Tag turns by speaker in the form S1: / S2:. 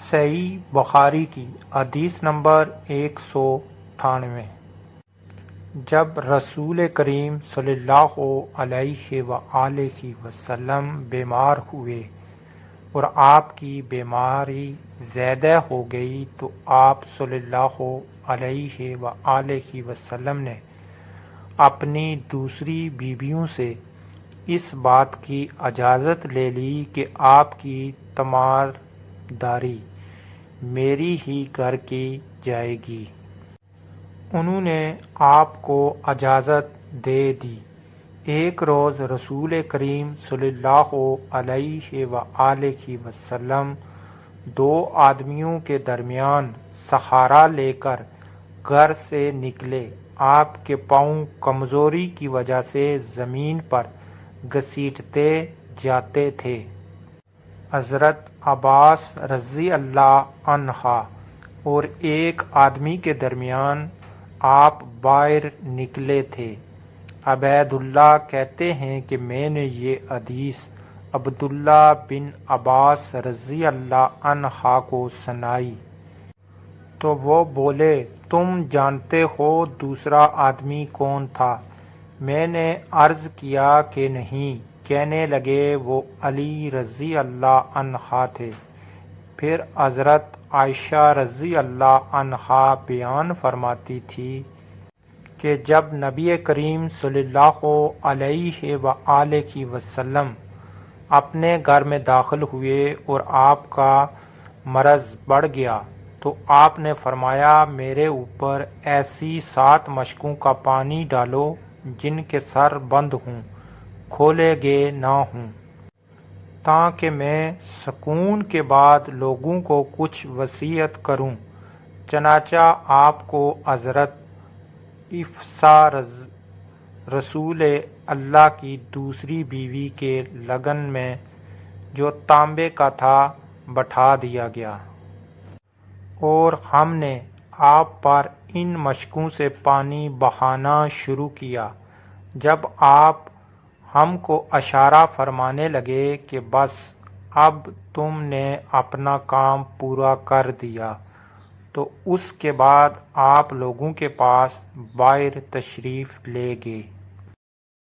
S1: صحیح بخاری کی حدیث نمبر 198۔ جب رسول کریم صلی اللہ علیہ وآلہ وسلم بیمار ہوئے اور آپ کی بیماری زیادہ ہو گئی تو آپ صلی اللہ علیہ وآلہ وسلم نے اپنی دوسری بیویوں سے اس بات کی اجازت لے لی کہ آپ کی تیمارداری میری ہی گھر کی جائے گی۔ انہوں نے آپ کو اجازت دے دی۔ ایک روز رسول کریم صلی اللہ علیہ وآلہ وسلم دو آدمیوں کے درمیان سہارا لے کر گھر سے نکلے۔ آپ کے پاؤں کمزوری کی وجہ سے زمین پر گھسیٹتے جاتے تھے۔ حضرت عباس رضی اللہ عنہ اور ایک آدمی کے درمیان آپ باہر نکلے تھے۔ عبید اللہ کہتے ہیں کہ میں نے یہ حدیث عبداللہ بن عباس رضی اللہ عنہ کو سنائی تو وہ بولے، تم جانتے ہو دوسرا آدمی کون تھا؟ میں نے عرض کیا کہ نہیں۔ کہنے لگے وہ علی رضی اللہ عنہ تھے۔ پھر حضرت عائشہ رضی اللہ عنہا بیان فرماتی تھی کہ جب نبی کریم صلی اللہ علیہ وآلہ وسلم اپنے گھر میں داخل ہوئے اور آپ کا مرض بڑھ گیا تو آپ نے فرمایا، میرے اوپر ایسی 7 مشکوں کا پانی ڈالو جن کے سر بند ہوں، کھولے گئے نہ ہوں، تاکہ میں سکون کے بعد لوگوں کو کچھ وصیت کروں۔ چنانچہ آپ کو حضرت حفصہ رسول اللہ کی دوسری بیوی کے لگن میں جو تانبے کا تھا بٹھا دیا گیا اور ہم نے آپ پر ان مشکوں سے پانی بہانا شروع کیا۔ جب آپ ہم کو اشارہ فرمانے لگے کہ بس اب تم نے اپنا کام پورا کر دیا تو اس کے بعد آپ لوگوں کے پاس باہر تشریف لے گئے۔